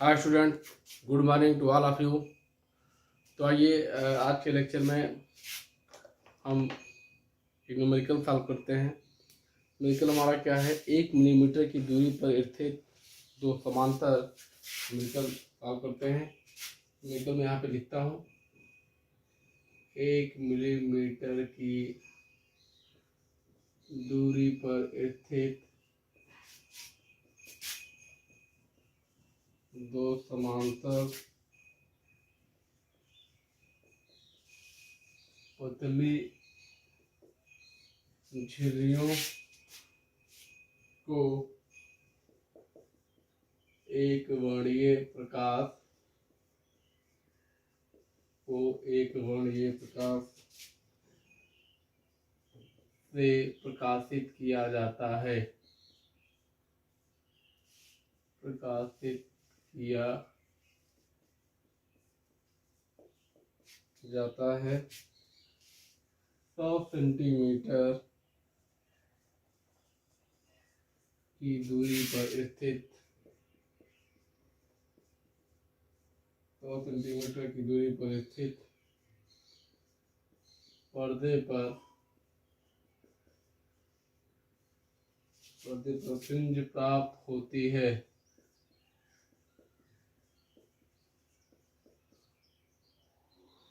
Hi student, good morning to all of you. तो आइए आज के लेक्चर में हम एक न्यूमेरिकल सॉल्व करते हैं। न्यूमेरिकल हमारा क्या है, 1 मिलीमीटर की दूरी पर स्थित दो समांतर न्यूमेरिकल सॉल्व करते हैं। न्यूमेरिकल में यहाँ पे लिखता हूँ 1 मिलीमीटर की दूरी पर स्थित दो समांतर पतली झिल्लियों को एक वर्णीय प्रकाश से प्रकाशित किया जाता है। प्रकाशित किया जाता है 100 सेंटीमीटर की दूरी पर स्थित 100 सेंटीमीटर की दूरी पर स्थित पर्दे पर फ्रिंज प्राप्त होती है।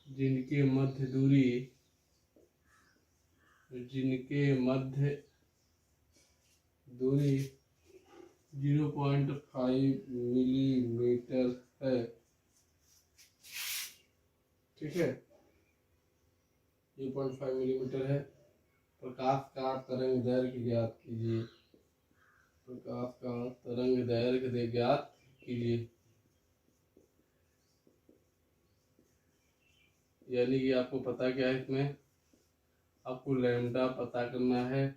जिनके मध्य दूरी 0.5 मिलीमीटर है। ठीक है, 0.5 मिलीमीटर है। प्रकाश का तरंग दैर्घ्य ज्ञात कीजिए। प्रकाश का तरंग दैर्घ्य ज्ञात कीजिए, यानी कि आपको पता क्या है, इसमें आपको लैम्डा पता करना है।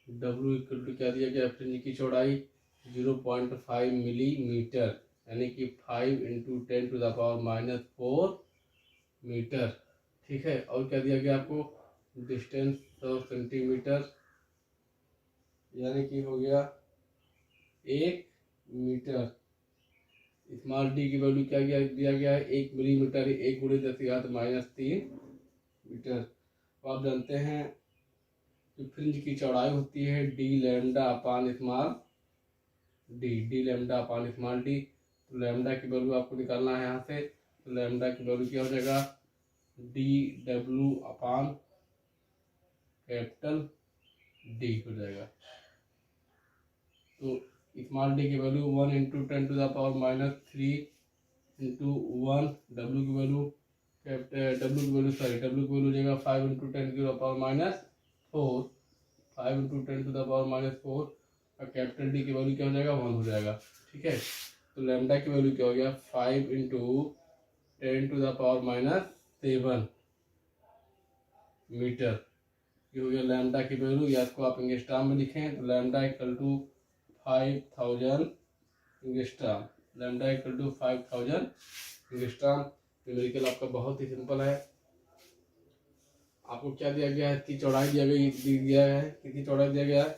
W इक्वल टू क्या दिया गया, फ्रिंज की चौड़ाई 0.5 मिलीमीटर, यानी कि 5 इंटू 10⁻⁻⁴ मीटर। ठीक है, और क्या दिया गया आपको, डिस्टेंस 100 सेंटीमीटर, यानी कि हो गया 1 मीटर। स्मॉल डी की वैल्यू क्या दिया गया है, 1 मिलीमीटर, 1 गुणे 10⁻³ मीटर। तो आप जानते हैं कि फ्रिंज की चौड़ाई होती है D lambda upon small D. तो लैम्डा की वैल्यू आपको निकालना है यहाँ से। तो लैम्डा की वैल्यू क्या हो जाएगा, DW अपान कैपिटल डी हो जाएगा। तो स्मॉल डी की वैल्यू 1 इंटू 10⁻³ इंटू 1, डब्ल्यू की वैल्यू हो जाएगा 5 इंटू 10⁻⁴, 5 इंटू 10⁻⁴, और कैपिटल डी की वैल्यू क्या हो जाएगा, 1 हो जाएगा। ठीक है, तो लैम्डा की वैल्यू क्या हो गया, 5 इंटू 10⁻⁷ मीटर। ये हो गया लैम्डा की वैल्यू, या इसको आप एंगस्ट्राम में लिखें तो lambda equal to 5000 angstrom. Lambda equal to 5000 angstrom. Numerical आपका बहुत ही सिंपल है। आपको क्या दिया गया है, इसकी चौड़ाई दिया गया है, कितनी चौड़ाई दिया गया है,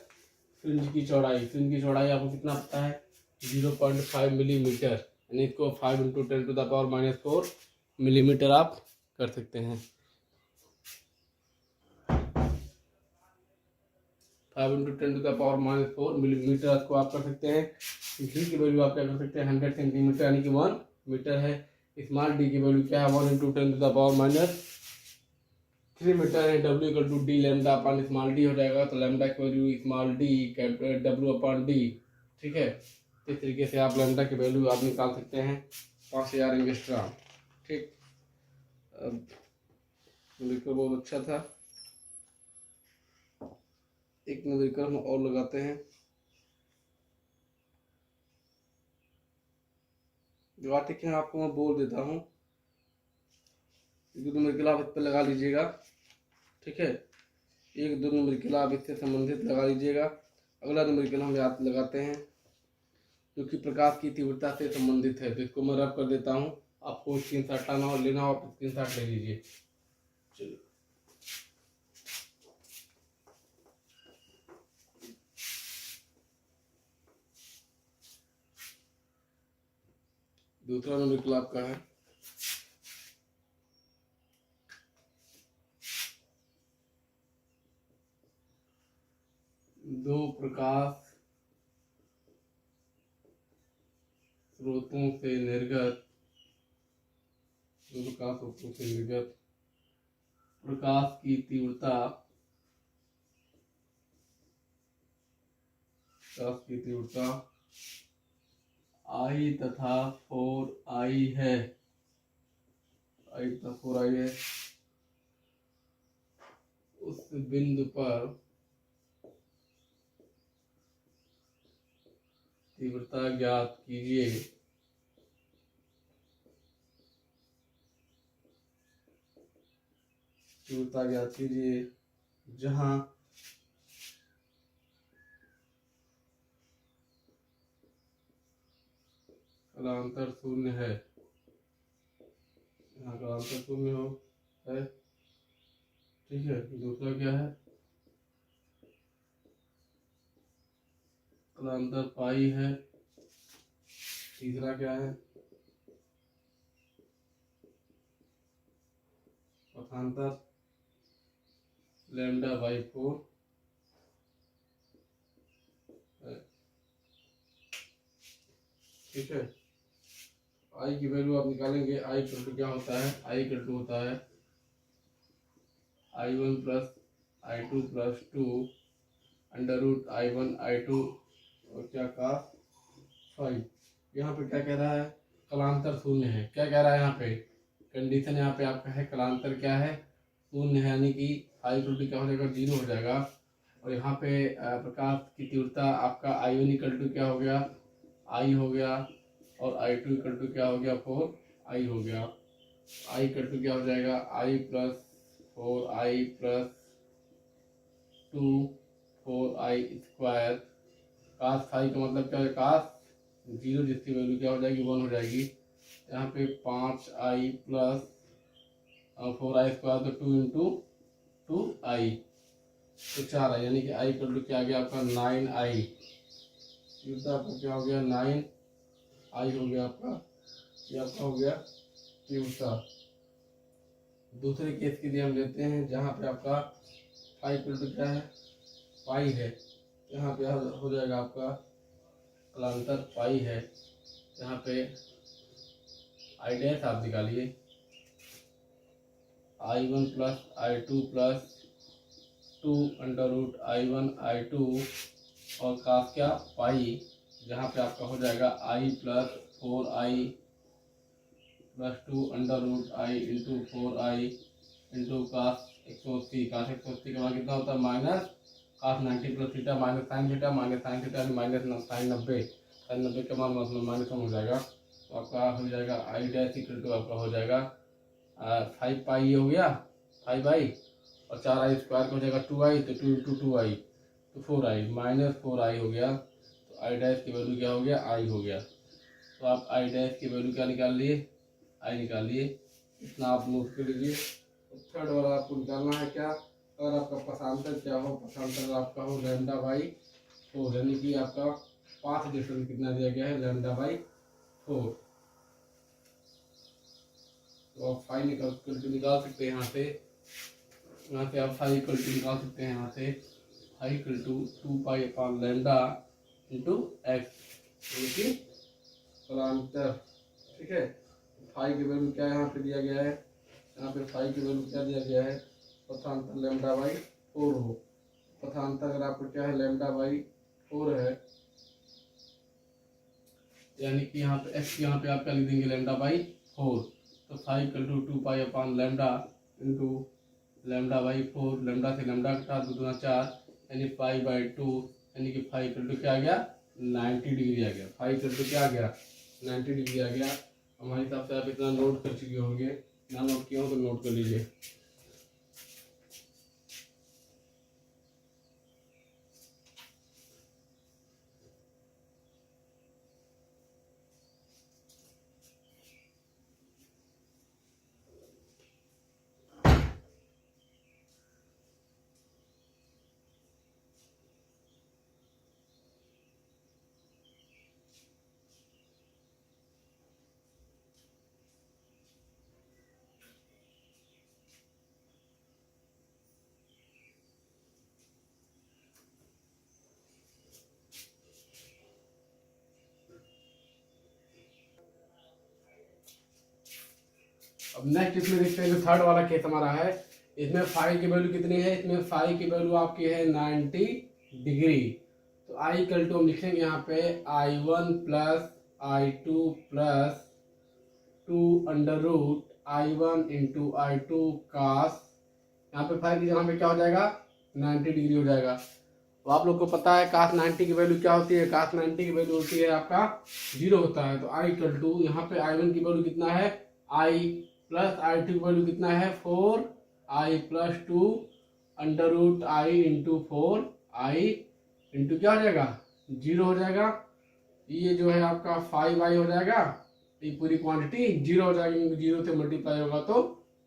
फ्रिंज की चौड़ाई आपको कितना पता है, 0.5 मिलीमीटर, यानी इसको 5 इंटू 10⁻⁴ मिलीमीटर आप कर सकते हैं। 5 इंटू 10⁻⁴ मिलीमीटर को आप कर सकते हैं। डी की वैल्यू आप क्या कर सकते हैं, 100 सेंटीमीटर, यानी कि 1 मीटर है। स्मॉल डी की वैल्यू क्या है, 1 इंटू 10⁻³ मीटर है। W equal to D lambda upon small D हो जाएगा। तो लैम्डा की value small D W upon D. ठीक है, इस तरीके से आप लैम्डा की वैल्यू आप निकाल सकते हैं 5000 एंगस्ट्राम। ठीक, न्यूमेरिकल बहुत अच्छा था। एक न्यूमेरिकल हम और लगाते हैं, जो ठीक है आपको मैं बोल देता हूँ, एक न्यूमेरिकल आप इस पर लगा लीजिएगा। ठीक है, 1-2 न्यूमेरिकल आप इससे संबंधित लगा लीजिएगा। अगला न्यूमेरिकल हम याद लगाते हैं जो कि प्रकाश की तीव्रता से संबंधित है। तो इसको मैं रब कर देता हूँ, आपको स्क्रीनशॉट लेना हो आप स्क्रीनशॉट ले लीजिए। चलिए, दूसरा न्यूमेरिकल आपका है दो प्रकाश स्रोतों से निर्गत प्रकाश की तीव्रता I तथा 4I है। I तथा 4I है। उस बिंदु पर तीव्रता ज्ञात कीजिए जहां कालांतर शून्य है। यहाँ कालांतर शून्य हो है। ठीक है। दूसरा क्या है? कालांतर पाई है। तीसरा क्या है? पथांतर लैम्डा बाई 4 है। ठीक है। आई की वैल्यू आप निकालेंगे। आई इक्वल टू क्या होता है? आई इक्वल टू होता है I1 plus I2 plus 2 under root I1 I2 और क्या का 5। यहाँ पे क्या कह रहा है? कलांतर शून्य है। क्या कह रहा है यहाँ पे? कंडीशन यहाँ पे आपका है कलांतर क्या है? शून्य है, यानी कि I इक्वल टू क्या हो जाएगा? 0 हो जाएगा। और यहाँ पे प्रकाश की तीव्रता आपका I1 इक्वल टू क्या हो गया? I हो गया। और I2 इक्वल टू क्या हो गया? 4I हो गया। I इक्वल टू क्या हो जाएगा? I plus 4I plus 2 4I square. Cos phi का मतलब क्या है? कास 0, जिसकी वैल्यू क्या हो जाएगी? 1 हो जाएगी। यहाँ पे 5I प्लस 4I स्क्वायर तो 2 इंटू 2I तो 4I, यानी कि I इक्वल टू क्या आ गया आपका? 9I। तीव्रता आपका क्या हो गया? 9I हो गया आपका। ये आपका हो गया तीव्रता। दूसरे केस के लिए हम लेते हैं जहाँ पे आपका फाई इक्वल टू क्या है? पाई है। यहाँ पे हो जाएगा आपका कालांतर पाई है। यहाँ पे आई डैश आप निकालिए। I1 plus I2 plus 2 under root I1 I2 और कास क्या? पाई, जहाँ पे आपका हो जाएगा I plus 4I plus 2 under root I into 4I into cos 180। Cos 180 का मान कितना होता है? Minus cos 90 plus theta minus sine theta minus sine 90। Sine 90 का मान मतलब माइनस 1 हो जाएगा। तो आपका हो जाएगा आई डैश इक्वल टू आपका हो जाएगा 5 पाई हो गया 5I और 4I स्क्वायर का हो जाएगा 2I तो 2 इंटू 2I तो 4I माइनस 4I हो गया। तो आई डैश की वैल्यू क्या हो गया? I हो गया। तो आप आई डैश की वैल्यू क्या निकाल लिए? I निकाल लिए। इतना आप नोट कर लीजिए। थर्ड वाला आपको निकालना है क्या? अगर आपका पशांतर क्या हो? पशांतर आपका हो लैम्डा बाई 4, यानी कि आपका पाथ डिस्टेंस कितना दिया गया है? Lambda by 4। तो आप फाई निकाल सकते हैं यहाँ से। आप फाई इक्वल टू निकाल सकते हैं यहाँ से। Phi equal to 2 pi upon lambda into X, यानी कि कालांतर। ठीक है। फाई की वैल्यू क्या यहाँ पे दिया गया है? यहाँ पे फाई की वैल्यू क्या दिया गया है? पथांतर लैम्डा बाई 4 हो। पथांतर अगर आपको क्या है? लैम्डा बाई 4 है, यानी कि यहाँ पे एक्स यहाँ पे आप क्या लिख देंगे? Lambda by 4। तो phi equal to 2 pi upon lambda into lambda by 4। Lambda से लैम्डा कटा 2 दूना 4 यानी पाई बाई 2, यानी कि फाई इक्वल टू क्या आ गया? 90 डिग्री आ गया। फाई इक्वल टू क्या आ गया? 90 डिग्री आ गया। हमारे हिसाब से आप इतना नोट कर चुके होंगे। ना नोट किया हो तो नोट कर लीजिए। अब नेक्स्ट इसमें देखते हैं जो थर्ड वाला केस हमारा है, इसमें फाई की वैल्यू कितनी है, इसमें फाई की वैल्यू आपकी है 90 डिग्री। तो आई इक्वल टू हम लिखेंगे यहाँ पे I1 plus I2 plus 2 under root I1 into I2 cos, यहाँ पे फाई की जगह पे क्या हो जाएगा 90 डिग्री हो जाएगा। तो आप लोग को पता है कास 90 की वैल्यू क्या होती है, कास 90 की वैल्यू होती है आपका 0 होता है। तो आई इक्वल टू यहाँ पे I1 की वैल्यू कितना है I प्लस I2 की वैल्यू कितना है 4I plus 2 under root I into 4I into क्या हो जाएगा 0 हो जाएगा। ये जो है आपका 5I हो जाएगा, ये पूरी क्वांटिटी 0 हो जाएगी क्योंकि 0 से मल्टीप्लाई होगा तो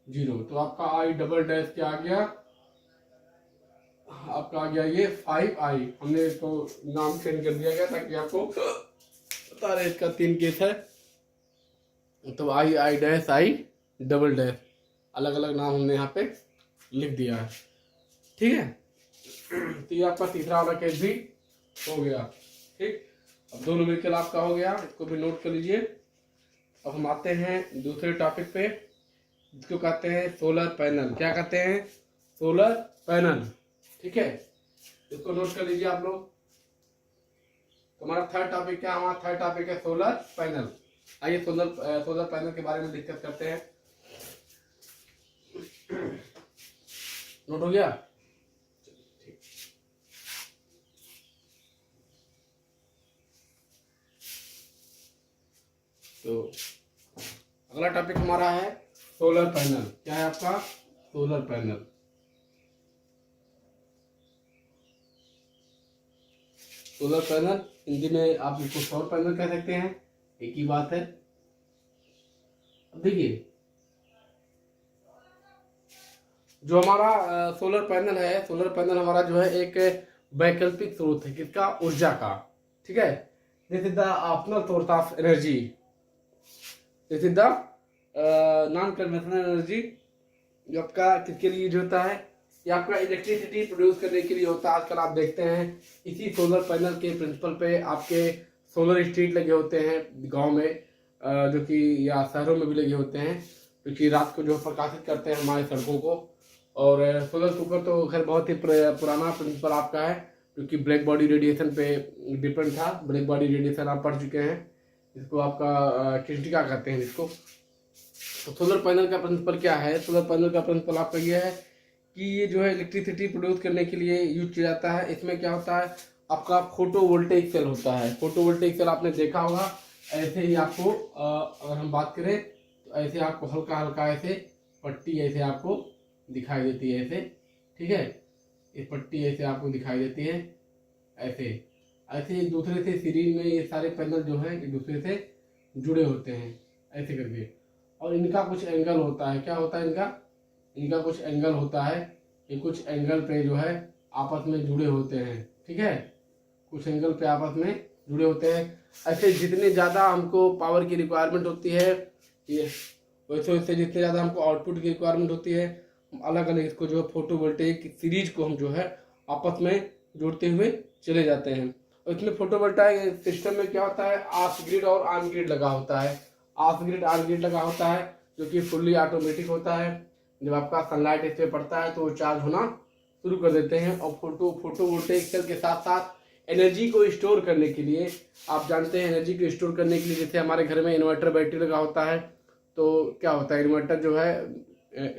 0। तो आपका I डबल डैश क्या आ गया, आपका आ गया ये 5I। हमने इसको नाम चेंज कर दिया गया ताकि आपको बता रहे इसका 3 केस है। तो I dash I double dash अलग अलग नाम हमने यहाँ पे लिख दिया है, ठीक है। तो ये आपका तीसरा वाला केस भी हो गया, ठीक। अब दोनों मिलकर आपका हो गया, इसको भी नोट कर लीजिए। अब हम आते हैं दूसरे टॉपिक पे, जिसको कहते हैं सोलर पैनल। क्या कहते हैं, सोलर पैनल, ठीक है। इसको नोट कर लीजिए आप लोग। हमारा थर्ड टॉपिक क्या, हमारा थर्ड टॉपिक है सोलर पैनल। आइए सोलर पैनल के बारे में डिस्कस करते हैं। नोट हो गया, तो अगला टॉपिक हमारा है सोलर पैनल। क्या है आपका solar panel. Solar panel Hindi में आप इसको सौर पैनल कह सकते हैं, एक ही बात है। अब देखिए जो हमारा सोलर पैनल है, सोलर पैनल हमारा जो है एक वैकल्पिक स्रोत है किसका, ऊर्जा का, ठीक है। This is the optional source of energy, this is the non conventional energy. जो आपका किसके लिए यूज होता है, ये आपका इलेक्ट्रिसिटी प्रोड्यूस करने के लिए होता है। आजकल आप देखते हैं इसी सोलर पैनल के प्रिंसिपल पे आपके सोलर स्ट्रीट लगे होते हैं गांव में, जो कि या शहरों में भी लगे होते हैं, क्योंकि रात को जो प्रकाशित करते हैं हमारे सड़कों को। और सोलर कुकर तो खैर बहुत ही पुराना प्रिंसिपल आपका है, क्योंकि ब्लैक बॉडी रेडिएशन पे डिपेंड था। ब्लैक बॉडी रेडिएशन आप पढ़ चुके हैं, इसको आपका क्रिस्टिका कहते हैं जिसको। तो सोलर पैनल का प्रिंसिपल क्या है, सोलर पैनल का प्रिंसिपल आपका ये है कि ये जो है इलेक्ट्रिसिटी प्रोड्यूस करने के लिए यूज किया जाता है। इसमें क्या होता है, आपका फोटोवोल्टेइक सेल होता है। फोटोवोल्टेइक सेल आपने देखा होगा, ऐसे ही आपको अगर हम बात करें तो ऐसे आपको हल्का हल्का ऐसे पट्टी ऐसे आपको दिखाई देती है, ऐसे, ठीक है। ये पट्टी ऐसे आपको दिखाई देती है, ऐसे ऐसे एक दूसरे से सीरीज में ये सारे पैनल जो है एक दूसरे से जुड़े होते हैं ऐसे करके। और इनका कुछ एंगल होता है, क्या होता है इनका कुछ एंगल होता है। ये कुछ एंगल पे जो है आपस में जुड़े होते हैं, ठीक है। कुछ एंगल पे आपस में जुड़े होते हैं। ऐसे जितने ज़्यादा हमको पावर की रिक्वायरमेंट होती है, ये वैसे वैसे जितने ज़्यादा हमको आउटपुट की रिक्वायरमेंट होती है, अलग अलग इसको जो है फोटोवोल्टेइक सीरीज को हम जो है आपस में जोड़ते हुए चले जाते हैं। और इसमें फोटोवोल्टाइक सिस्टम में क्या होता है, ऑफ ग्रिड और ऑन ग्रिड लगा होता है। ऑफ ग्रिड ऑन ग्रिड लगा होता है जो कि फुल्ली ऑटोमेटिक होता है। जब आपका सनलाइट इस पर पड़ता है तो वो चार्ज होना शुरू कर देते हैं। और फोटोवोल्टेइक सेल के साथ साथ एनर्जी को स्टोर करने के लिए, आप जानते हैं एनर्जी को स्टोर करने के लिए जैसे हमारे घर में इन्वर्टर बैटरी लगा होता है, तो क्या होता है इन्वर्टर जो है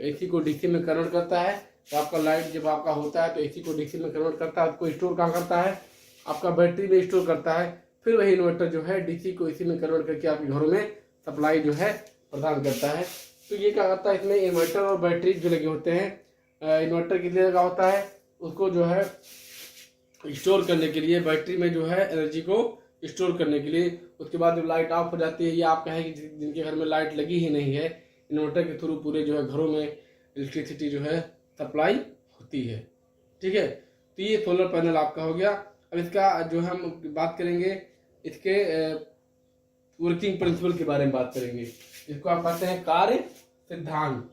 एसी को डीसी में कन्वर्ट करता है। तो आपका लाइट जब आपका होता है तो एसी को डीसी में कन्वर्ट करता है, उसको स्टोर कहाँ करता है, आपका बैटरी में स्टोर करता है। फिर वही इन्वर्टर जो है डीसी को एसी में कन्वर्ट करके आपके घरों में सप्लाई जो है प्रदान करता है। तो ये क्या करता है, इसमें इन्वर्टर और बैटरी जो लगे होते हैं, इन्वर्टर किस लिए लगा होता है, उसको जो है स्टोर करने के लिए, बैटरी में जो है एनर्जी को स्टोर करने के लिए। उसके बाद जब लाइट ऑफ हो जाती है, ये आपका है कि जिनके घर में लाइट लगी ही नहीं है, इन्वर्टर के थ्रू पूरे जो है घरों में इलेक्ट्रिसिटी जो है सप्लाई होती है, ठीक है। तो ये सोलर पैनल आपका हो गया। अब इसका जो हम बात करेंगे, इसके वर्किंग प्रिंसिपल के बारे में बात करेंगे। इसको आप कहते हैं कार्य सिद्धांत,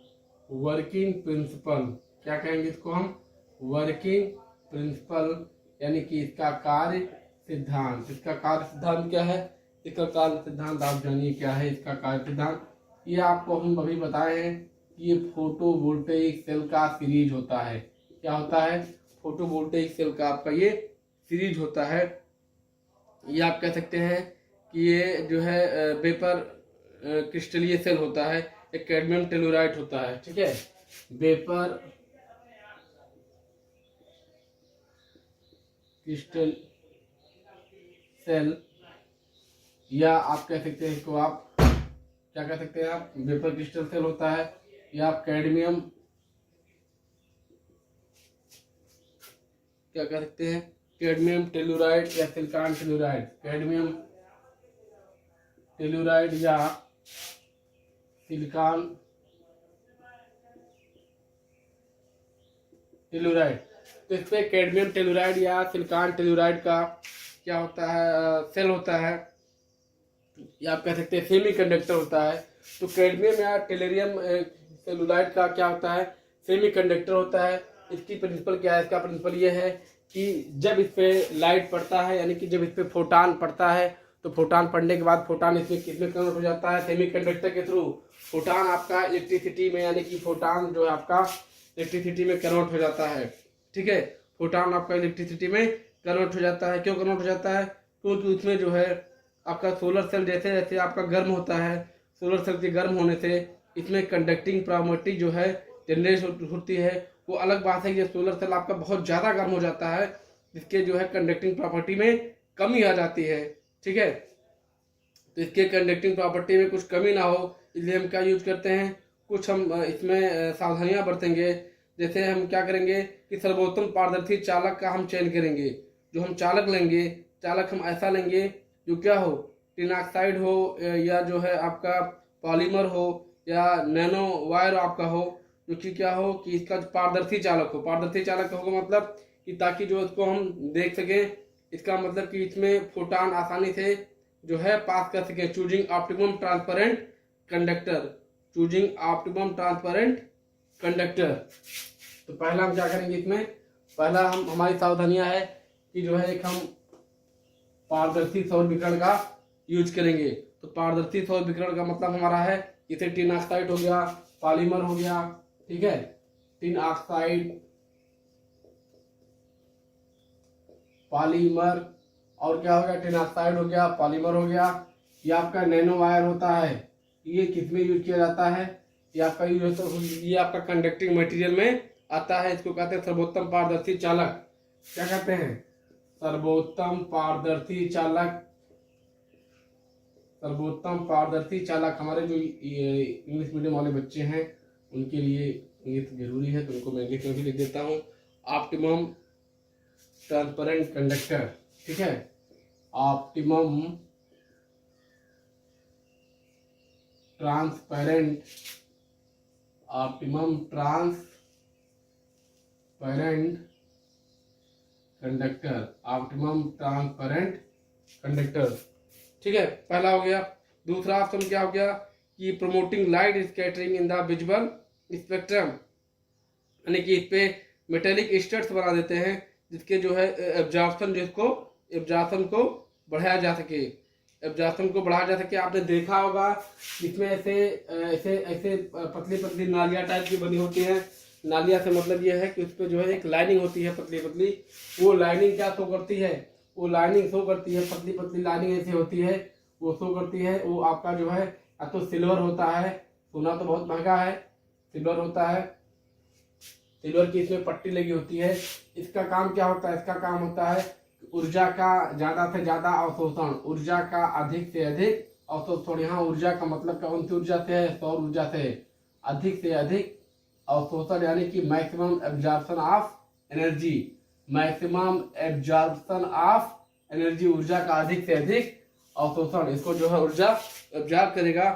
वर्किंग प्रिंसिपल। क्या कहेंगे इसको हम, वर्किंग प्रिंसिपल, यानी कि इसका कार्य सिद्धांत। इसका कार्य सिद्धांत क्या है, इसका कार्य सिद्धांत आप जानिए क्या है। इसका कार्य सिद्धांत ये आपको हम अभी बताए हैं कि ये फोटोवोल्टेइक सेल का सीरीज होता है। क्या होता है? फोटोवोल्टेइक सेल का आपका ये सीरीज होता है। ये आप कह सकते हैं कि ये जो है वेपर क्रिस्टलीय सेल होता है, एक कैडमियम टेलुराइड होता है। ठीक है, वेपर क्रिस्टल सेल, या आप कह सकते हैं इसको, आप क्या कह सकते हैं, आप वेपर क्रिस्टल सेल होता है, या आप कैडमियम क्या कह सकते हैं, कैडमियम टेलुराइड या सिलिकॉन टेलुराइड, कैडमियम टेलुराइड या सिलिकॉन टेलुराइड। तो इस पे कैडमियम टेलुराइड या सिलिकॉन टेलुराइड का क्या होता है, सेल होता है, या आप कह सकते हैं सेमी कंडक्टर होता है। तो कैडमियम या टेलेरियम टेलुराइड का क्या होता है, सेमी कंडक्टर होता है। इसकी प्रिंसिपल क्या है, इसका प्रिंसिपल ये है कि जब इस पे लाइट पड़ता है, यानी कि जब इस पे फोटान पड़ता है, तो फोटान पड़ने के बाद फोटान इसमें किसमें कन्वर्ट हो जाता है, सेमी कंडक्टर के थ्रू। फोटान आपका इलेक्ट्रिसिटी में, यानी कि फोटान जो है आपका इलेक्ट्रिसिटी में कन्वर्ट हो जाता है। ठीक है, फोटान आपका इलेक्ट्रिसिटी में कन्वर्ट हो जाता है। क्यों कन्वर्ट हो जाता है? क्योंकि उसमें जो है आपका सोलर सेल जैसे जैसे आपका गर्म होता है, सोलर सेल के गर्म होने से इसमें कंडक्टिंग प्रॉपर्टी जो है जनरेट होती है। वो अलग बात है कि सोलर सेल आपका बहुत ज़्यादा गर्म हो जाता है, जिसके जो है कंडक्टिंग प्रॉपर्टी में कमी आ जाती है। ठीक है, तो इसके कंडक्टिंग प्रॉपर्टी में कुछ कमी ना हो, इसलिए हम क्या यूज करते हैं, कुछ हम इसमें सावधानियां बरतेंगे। जैसे हम क्या करेंगे कि सर्वोत्तम पारदर्शी चालक का हम चयन करेंगे। जो हम चालक लेंगे, चालक हम ऐसा लेंगे जो क्या हो, टिन ऑक्साइड हो, या जो है आपका पॉलीमर हो, या नैनो वायर आपका हो, जो कि क्या हो कि इसका पारदर्शी चालक हो। पारदर्शी चालक होगा मतलब कि ताकि जो इसको हम देख सकें, इसका मतलब कि इसमें फोटान आसानी से जो है पास कर सके। Choosing optimum transparent conductor, choosing optimum transparent conductor. तो पहला हम क्या करेंगे, इसमें पहला हम हमारी सावधानियां है कि जो है एक हम पारदर्शी सौर विकिरण का यूज करेंगे। तो पारदर्शी सौर विकिरण का मतलब हमारा है, जैसे टिन ऑक्साइड हो गया, पॉलीमर हो गया। ठीक है, टिन ऑक्साइड, पॉलीमर, और क्या हो गया, टिन ऑक्साइड हो गया, पॉलीमर हो गया। ये आपका नैनो वायर होता है, ये किसमें यूज किया जाता है, ये आपका यूज होता है, ये आपका कंडक्टिंग मटेरियल में आता है। इसको कहते हैं सर्वोत्तम पारदर्शी चालक। क्या कहते हैं, सर्वोत्तम पारदर्शी चालक। सर्वोत्तम पारदर्शी चालक हमारे जो इंग्लिश मीडियम वाले बच्चे हैं उनके लिए इंग्लिश जरूरी है, तो उनको मैं इंग्लिश में भी लिख देता हूँ, ऑप्टिमम ट्रांसपेरेंट कंडक्टर। ठीक है, optimum transparent, optimum transparent conductor, optimum transparent conductor. ठीक है, पहला हो गया। दूसरा ऑप्शन क्या हो गया कि promoting light scattering in the visual spectrum, यानी कि इस पे मेटेलिक स्टड्स बना देते हैं जिसके जो है एब्जॉर्प्शन को बढ़ाया जा सके, एब्जॉर्प्शन को बढ़ाया जा सके। आपने देखा होगा इसमें ऐसे ऐसे ऐसे पतली पतली नालियाँ टाइप की बनी होती हैं। नालियाँ से मतलब ये है कि उस पर जो है एक लाइनिंग होती है पतली पतली। वो लाइनिंग क्या शो करती है, वो लाइनिंग शो करती है, पतली पतली लाइनिंग ऐसी होती है, वो शो करती है। वो आपका जो है या तो सिल्वर होता है, सोना तो बहुत महंगा है, सिल्वर होता है, सिल्वर की इसमें पट्टी लगी होती है। इसका काम क्या होता है, इसका काम होता है ऊर्जा का ज्यादा से ज्यादा अवशोषण, ऊर्जा का अधिक से अधिक अवशोषण। यहाँ ऊर्जा का मतलब कौन सी ऊर्जा से है, सौर ऊर्जा से। अधिक से अधिक अवशोषण यानी कि maximum absorption of energy, maximum absorption of energy, ऊर्जा का अधिक से अधिक अवशोषण। इसको जो है ऊर्जा एब्जॉर्ब करेगा,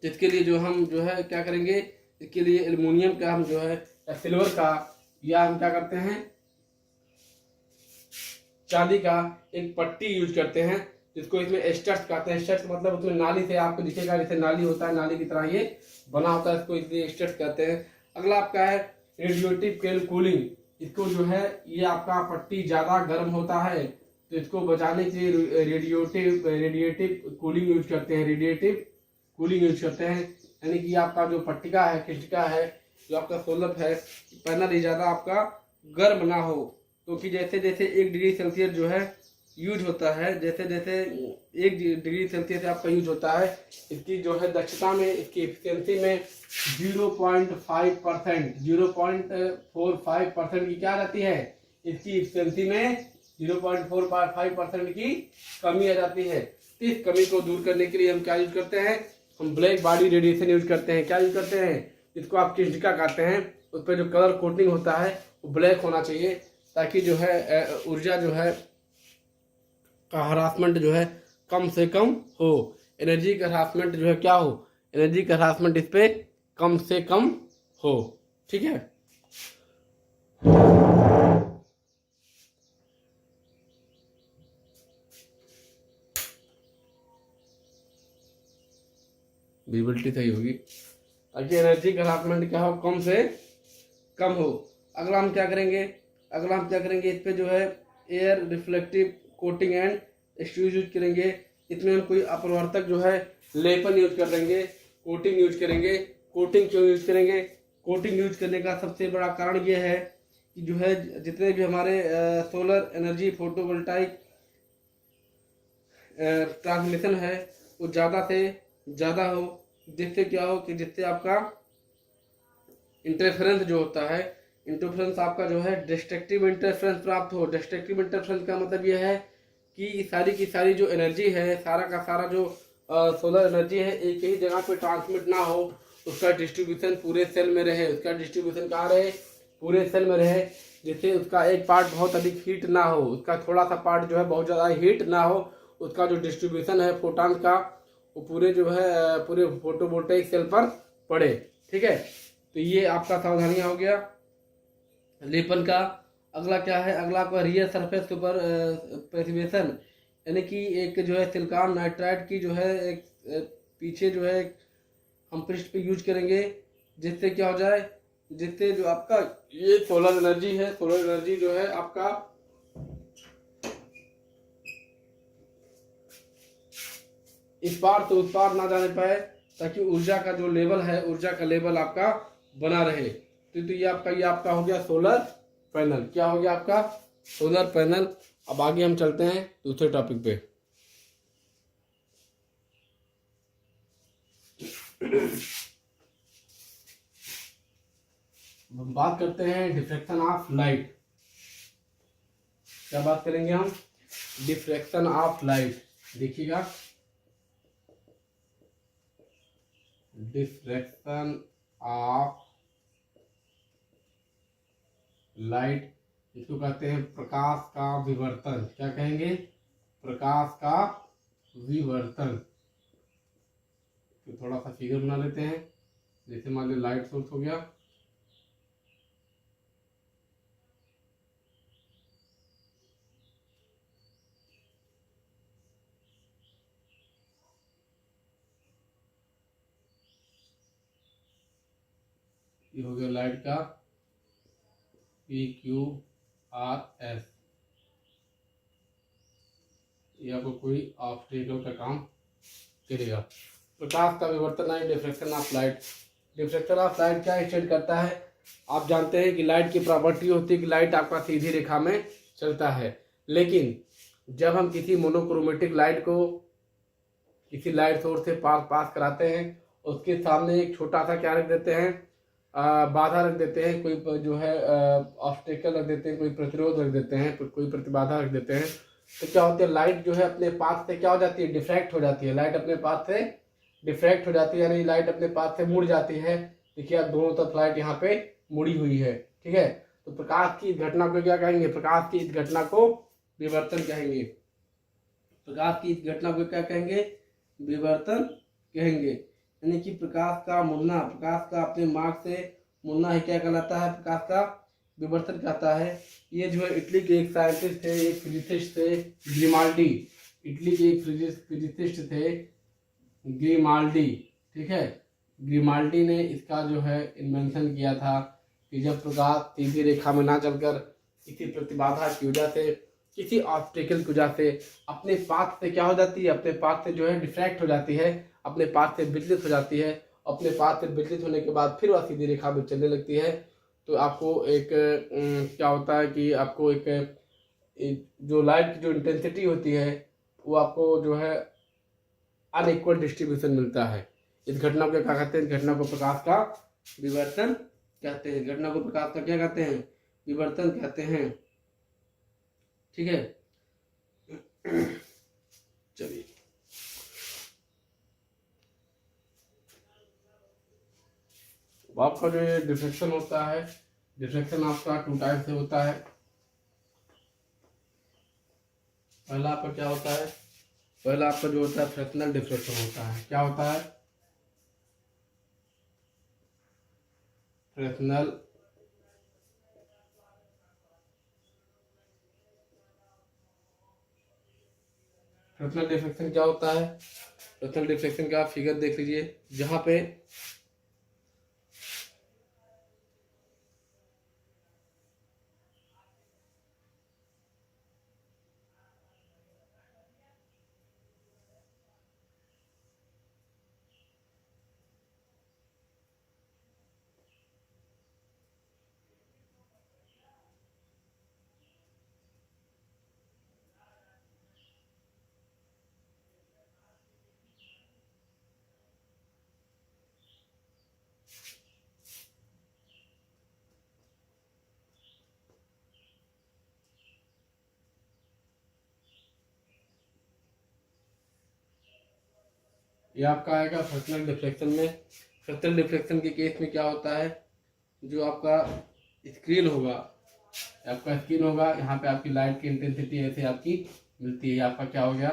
जिसके लिए जो हम जो है क्या करेंगे, इसके लिए एल्युमिनियम का हम जो है या सिल्वर का, या हम क्या करते हैं चांदी का एक पट्टी यूज करते हैं, जिसको इसमें स्टड्स कहते हैं। स्टड्स मतलब उसमें नाली से आपको दिखेगा, जैसे नाली होता है, नाली की तरह ये बना होता है, इसको इसलिए स्टड्स कहते हैं। अगला आपका है रेडिएटिव केल कूलिंग। इसको जो है ये आपका पट्टी ज्यादा गर्म होता है, तो इसको बचाने के लिए रेडिएटिव कूलिंग यूज करते हैं। रेडिएटिव कूलिंग यूज करते हैं, यानी कि आपका जो पट्टिका है, खिड़का है, जो आपका सोलर है पैनल ही ज़्यादा आपका गर्म ना हो। क्योंकि जैसे जैसे 1 डिग्री सेल्सियस जो है यूज होता है, जैसे जैसे 1 डिग्री सेल्सियस आपका यूज होता है, इसकी जो है दक्षता में, इसकी एफिशिएंसी में 0.5%, 0.45% की क्या रहती है, इसकी एफिशिएंसी में 0.45% की कमी आ जाती है। इस कमी को दूर करने के लिए हम क्या यूज करते हैं, हम ब्लैक बॉडी रेडिएशन यूज करते हैं। क्या यूज करते हैं, इसको आप किस्टिका कहते हैं, उस पर जो कलर कोटिंग होता है वो ब्लैक होना चाहिए, ताकि जो है ऊर्जा जो है का हरासमेंट जो है कम से कम हो, एनर्जी का हरासमेंट जो है क्या हो, एनर्जी का हरासमेंट इस पे कम से कम हो। ठीक है, विजिबिलिटी सही होगी, ताकि एनर्जी का हरासमेंट क्या हो, कम से कम हो। अगला हम क्या करेंगे, इस पे जो है air reflective coating and extrude use करेंगे। इसमें हम कोई अपवर्तक जो है लेपन यूज कर देंगे, कोटिंग यूज करेंगे। कोटिंग क्यों यूज करेंगे, कोटिंग यूज करने का सबसे बड़ा कारण ये है कि जो है जितने भी हमारे सोलर एनर्जी फोटोवोल्टाइक ट्रांसमिशन है वो ज़्यादा से ज़्यादा हो, जिससे क्या हो कि जिससे आपका इंटरफेरेंस जो होता है, इंटरफेरेंस आपका जो है डिस्ट्रक्टिव इंटरफेरेंस प्राप्त हो। डिस्ट्रक्टिव इंटरफेरेंस का मतलब ये है कि सारी की सारी जो एनर्जी है, सारा का सारा जो सोलर एनर्जी है एक ही जगह पे ट्रांसमिट ना हो, उसका डिस्ट्रीब्यूशन पूरे सेल में रहे। उसका डिस्ट्रीब्यूशन कहाँ रहे, पूरे सेल में रहे, जिससे उसका एक पार्ट बहुत अधिक हीट ना हो, उसका थोड़ा सा पार्ट जो है बहुत ज़्यादा हीट ना हो। उसका जो डिस्ट्रीब्यूशन है फोटॉन का, वो पूरे जो है पूरे फोटोवोल्टाइक सेल पर पड़े। ठीक है, तो ये आपका सावधानियां हो गया लेपन का। अगला क्या है, अगला आपका रियर सरफेस सुपर प्रेसिवेशन, यानी कि एक जो है सिलिकॉन नाइट्राइड की जो है एक पीछे जो है हम पृष्ठ पे यूज करेंगे, जिससे क्या हो जाए, जिससे जो आपका ये सोलर एनर्जी है, सोलर एनर्जी जो है आपका इस पार तो उस पार ना जाने पाए, ताकि ऊर्जा का जो लेवल है, ऊर्जा का लेवल आपका बना रहे। तो ये आपका हो गया सोलर पैनल। क्या हो गया आपका, सोलर पैनल। अब आगे हम चलते हैं दूसरे टॉपिक पे। हम बात करते हैं डिफ्रैक्शन ऑफ लाइट। क्या बात करेंगे हम, डिफ्रैक्शन ऑफ लाइट। देखिएगा, डिफ्रैक्शन ऑफ लाइट, इसको कहते हैं प्रकाश का विवर्तन। क्या कहेंगे, प्रकाश का विवर्तन। तो थोड़ा सा फिगर बना लेते हैं। जैसे मान लीजिए लाइट सोर्स हो गया, ये हो गया लाइट का PQRS। ये आपको कोई ऑप्टिकल का काम करेगा। प्रकाश का विवर्तन है diffraction of light. Diffraction of light क्या स्टेट करता है, आप जानते हैं कि लाइट की प्रॉपर्टी होती है कि लाइट आपका सीधी रेखा में चलता है, लेकिन जब हम किसी मोनोक्रोमेटिक लाइट को किसी लाइट सोर्स से पास कराते हैं, उसके सामने एक छोटा सा क्या रख देते हैं, बाधा रख देते हैं, कोई जो है ऑब्स्टेकल रख देते हैं, कोई प्रतिरोध रख देते हैं, कोई प्रतिबाधा रख देते हैं। तो क्या होता है, लाइट जो है अपने पाथ से क्या हो जाती है, डिफ्रैक्ट हो जाती है। लाइट अपने पाथ से डिफ्रैक्ट हो जाती है, यानी लाइट अपने पाथ से मुड़ जाती है। देखिए आप दोनों तरफ लाइट यहाँ पे मुड़ी हुई है। ठीक है, तो प्रकाश की इस घटना को क्या कहेंगे, प्रकाश की इस घटना को विवर्तन कहेंगे। प्रकाश की इस घटना को क्या कहेंगे, विवर्तन कहेंगे। यानी कि प्रकाश का मुड़ना, प्रकाश का अपने मार्ग से मुड़ना ही क्या कहलाता है, प्रकाश का विवर्तन कहता है। ये जो है इटली के एक साइंटिस्ट थे, एक फिजिसिस्ट थे, ग्रिमाल्डी। इटली के एक फिजिसिस्ट थे ग्रिमाल्डी। ठीक है, ग्रिमाल्डी ने इसका जो है इन्वेंशन किया था कि जब प्रकाश सीधी रेखा में ना चलकर किसी प्रतिबाधा की वजह से किसी ऑब्स्टेकल की वजह से अपने पाथ से क्या हो जाती है, अपने पाथ से जो है डिफ्रैक्ट हो जाती है, अपने पाथ से विचलित हो जाती है। अपने पाथ से विचलित होने के बाद फिर वह सीधी रेखा में चलने लगती है। तो आपको एक क्या होता है कि आपको एक जो लाइट की जो इंटेंसिटी होती है वो आपको जो है अनइक्वल डिस्ट्रीब्यूशन मिलता है। इस घटना को क्या कहते हैं? इस घटना को प्रकाश का विवर्तन कहते हैं। घटना को प्रकाश का क्या कहते हैं? विवर्तन कहते हैं। ठीक है, चलिए आपका जो ये डिफ्रेक्शन होता है, डिफ्रेक्शन आपका 2 टाइप से होता है। पहला आपका क्या होता है? पहला आपका जो होता है फ्रैक्शनल डिफ्रेक्शन होता है। क्या होता है? फ्रैक्शनल फ्रैक्शनल डिफ्रेक्शन क्या होता है? फ्रैक्शनल डिफ्रेक्शन का फिगर देख लीजिए, जहां पे ये आपका आएगा फ्रैक्शनल डिफ्लेक्शन में। फ्रैक्शनल डिफ्लेक्शन के केस में क्या होता है, जो आपका स्क्रीन होगा, आपका स्क्रीन होगा, यहाँ पे आपकी लाइट की इंटेंसिटी ऐसे आपकी मिलती है। आपका क्या हो गया?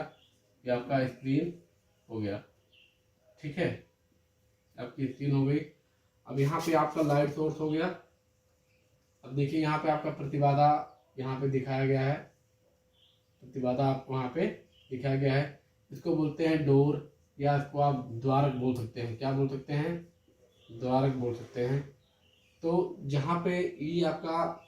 ये आपका स्क्रीन हो गया। ठीक है, आपकी स्क्रीन हो गई। अब यहाँ पे आपका लाइट सोर्स हो गया। अब देखिए यहाँ पे आपका प्रतिबाधा यहाँ पे दिखाया गया है। प्रतिबाधा आपको यहाँ पे दिखाया गया है। इसको बोलते हैं डोर, या इसको आप द्वारक बोल सकते हैं। क्या बोल सकते हैं? द्वारक बोल सकते हैं। तो जहाँ पे ये आपका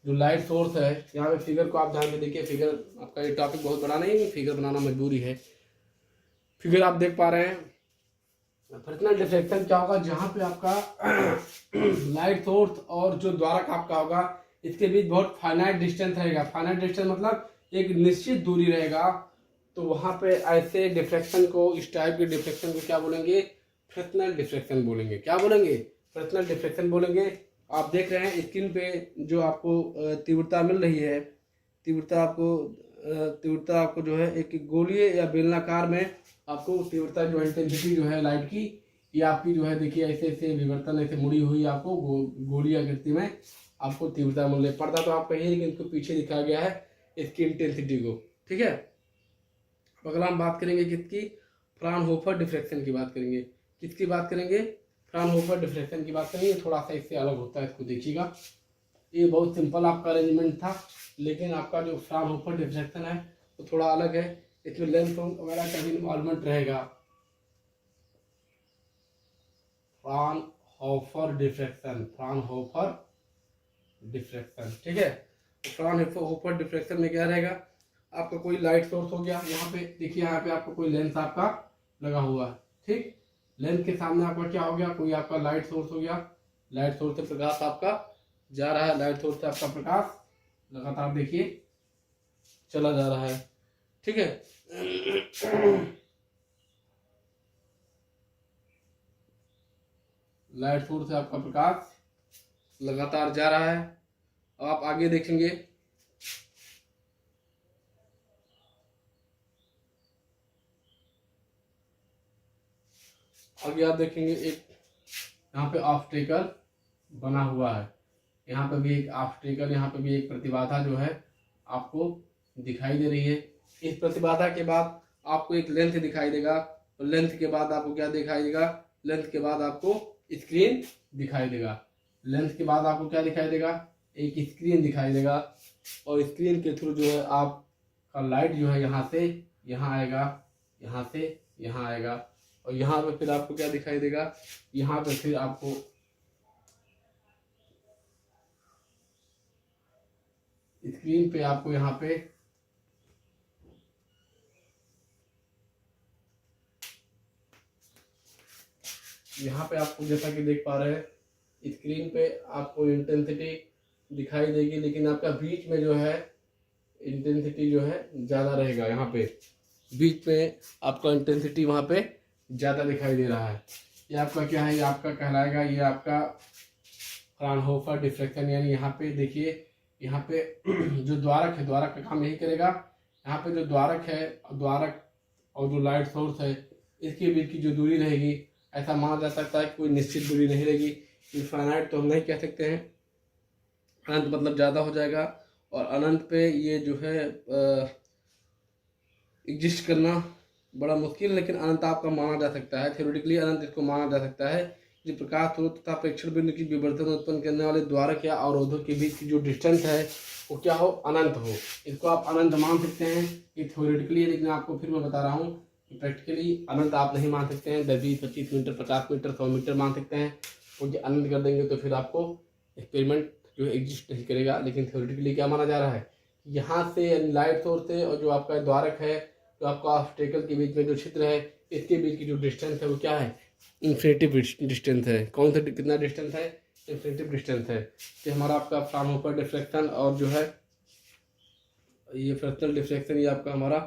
जो लाइट सोर्स है, यहाँ पे फिगर को आप ध्यान में देखिए। फिगर आपका ये टॉपिक बहुत बड़ा नहीं है, फिगर बनाना मजबूरी है। फिगर आप देख पा रहे हैं। फ्रैक्शनल डिफ्लेक्शन क्या होगा? जहाँ पे आपका लाइट सोर्स और जो द्वारक आपका होगा, इसके बीच बहुत फाइनाइट डिस्टेंस रहेगा। फाइनाइट डिस्टेंस मतलब एक निश्चित दूरी रहेगा। तो वहाँ पे ऐसे डिफ्लेक्शन को, इस टाइप के डिफ्लेक्शन को क्या बोलेंगे? फ्रैक्शनल डिफ्लेक्शन बोलेंगे। क्या बोलेंगे? फ्रैक्शनल डिफ्लेक्शन बोलेंगे। आप देख रहे हैं स्क्रीन पे जो आपको तीव्रता मिल रही है, तीव्रता आपको जो है एक गोलीय या बेलनाकार में आपको तीव्रता जो इंटेंसिटी जो है लाइट की, ये आपकी जो है देखिए ऐसे ऐसे विवर्तन ऐसे मुड़ी हुई आपको गोली आकृति में आपको तीव्रता मिल रही है। पर्दा तो आप कहिए, लेकिन इसको पीछे दिखाया गया है इसकी इंटेंसिटी को। ठीक है, अगला हम बात करेंगे किसकी? फ्राउनहोफर डिफ्रेक्शन की बात करेंगे। किसकी बात करेंगे? फ्राउनहोफर डिफ्रेक्शन की बात करेंगे। थोड़ा सा इससे अलग होता है, इसको देखिएगा। ये बहुत सिंपल आपका अरेंजमेंट था, लेकिन आपका जो फ्राउनहोफर डिफ्रेक्शन है वो थोड़ा अलग है। इसमें लेंथ वगैरह का भी इन्वॉल्वमेंट रहेगा। Fraunhofer diffraction, Fraunhofer diffraction. ठीक है, फ्राउनहोफर डिफ्रेक्शन में क्या रहेगा? आपका कोई लाइट सोर्स हो गया, यहाँ पे देखिए, यहाँ पे आपका कोई लेंस आपका लगा हुआ है। ठीक, लेंस के सामने आपका क्या हो गया? कोई आपका लाइट सोर्स हो गया। लाइट सोर्स से प्रकाश आपका जा रहा है, लाइट सोर्स से आपका प्रकाश लगातार देखिए चला जा रहा है। ठीक है, लाइट सोर्स से आपका प्रकाश लगातार जा रहा है। अब आप आगे देखेंगे, आगे आप देखेंगे एक यहाँ पे ऑब्स्टेकल बना हुआ है। यहाँ पे भी एक ऑब्स्टेकल, यहाँ पे भी एक प्रतिबाधा जो है आपको दिखाई दे रही है। इस प्रतिबाधा के बाद आपको एक लेंथ दिखाई देगा, और लेंथ के बाद आपको क्या दिखाई देगा? लेंथ के बाद आपको स्क्रीन दिखाई देगा। लेंथ के बाद आपको क्या दिखाई देगा? एक स्क्रीन दिखाई देगा। और स्क्रीन के थ्रू जो है आपका लाइट जो है यहाँ से यहाँ आएगा, यहाँ से यहाँ आएगा, और यहाँ पे फिर आपको क्या दिखाई देगा? यहाँ पे फिर आपको स्क्रीन पे आपको यहाँ पे आपको जैसा कि देख पा रहे हैं स्क्रीन पे आपको इंटेंसिटी दिखाई देगी, लेकिन आपका बीच में जो है इंटेंसिटी जो है ज़्यादा रहेगा। यहाँ पे बीच में आपका इंटेंसिटी वहाँ पे ज़्यादा दिखाई दे रहा है। ये आपका क्या है, ये आपका कहलाएगा, ये आपका फ्राउनहोफर डिफ्रैक्शन। यानी यहाँ पे देखिए, यहाँ पे जो द्वारक है, द्वारक का काम यही करेगा। यहाँ पे जो द्वारक है, द्वारक और जो लाइट सोर्स है, इसके बीच की जो दूरी रहेगी, ऐसा माना जा सकता है कि कोई निश्चित दूरी नहीं रहेगी। इनफाइनाइट तो हम नहीं कह सकते हैं, अनंत मतलब ज़्यादा हो जाएगा। और अनंत पे ये जो है एग्जिस्ट करना बड़ा मुश्किल, लेकिन अनंत आपका माना जा सकता है। थ्योरेटिकली अनंत इसको माना जा सकता है कि प्रकाश स्रोत तथा प्रेक्षण बिंदु की विवर्तन उत्पन्न करने वाले द्वारक या अवरोधक के बीच की जो डिस्टेंस है वो क्या हो, अनंत हो। इसको आप अनंत मान सकते हैं, ये थ्योरेटिकली है। लेकिन आपको फिर मैं बता रहा हूँ कि प्रैक्टिकली अनंत आप नहीं मान सकते हैं। 10, 20, 25 मीटर, 50 मीटर, 100 मीटर मान सकते हैं। और जब अनंत कर देंगे तो फिर आपको एक्सपेरिमेंट जो है एग्जिस्ट नहीं करेगा। लेकिन थ्योरेटिकली क्या माना जा रहा है, यहाँ से लाइट सोर्स से और जो आपका द्वारक है, जो आपका ऑब्स्टेकल के बीच में जो छिद्र है, इसके बीच की जो डिस्टेंस है वो क्या है, इन्फिनिटिव डिस्टेंस है। कौन सा कितना डिस्टेंस है, इन्फिनिटिव डिस्टेंस है। तो हमारा आपका फ्राउनहोफर डिफ्रैक्शन और जो है ये फ्रैक्शनल डिफ्रैक्शन, ये आपका हमारा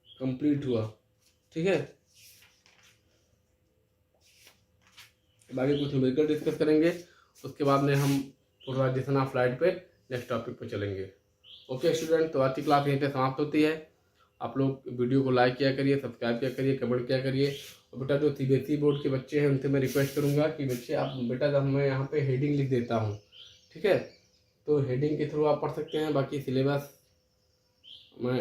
कंप्लीट हुआ। ठीक है, बाकी कुछ न्यूमेरिकल डिस्कस करेंगे, उसके बाद में हम पोलराइजेशन ऑफ लाइट पे नेक्स्ट टॉपिक पे चलेंगे। ओके स्टूडेंट, तो आज की क्लास यहीं पे समाप्त होती है। आप लोग वीडियो को लाइक किया करिए, सब्सक्राइब किया करिए, कमेंट किया करिए। और बेटा जो सीबीएसई बोर्ड के बच्चे हैं उनसे मैं रिक्वेस्ट करूंगा कि बच्चे आप बेटा जब मैं यहाँ पे हेडिंग लिख देता हूँ, ठीक है, तो हेडिंग के थ्रू आप पढ़ सकते हैं। बाकी सिलेबस मैं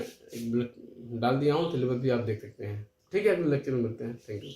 डाल दिया हूँ, सिलेबस भी आप देख सकते हैं। ठीक है, अगले लेक्चर में मिलते हैं। Thank you.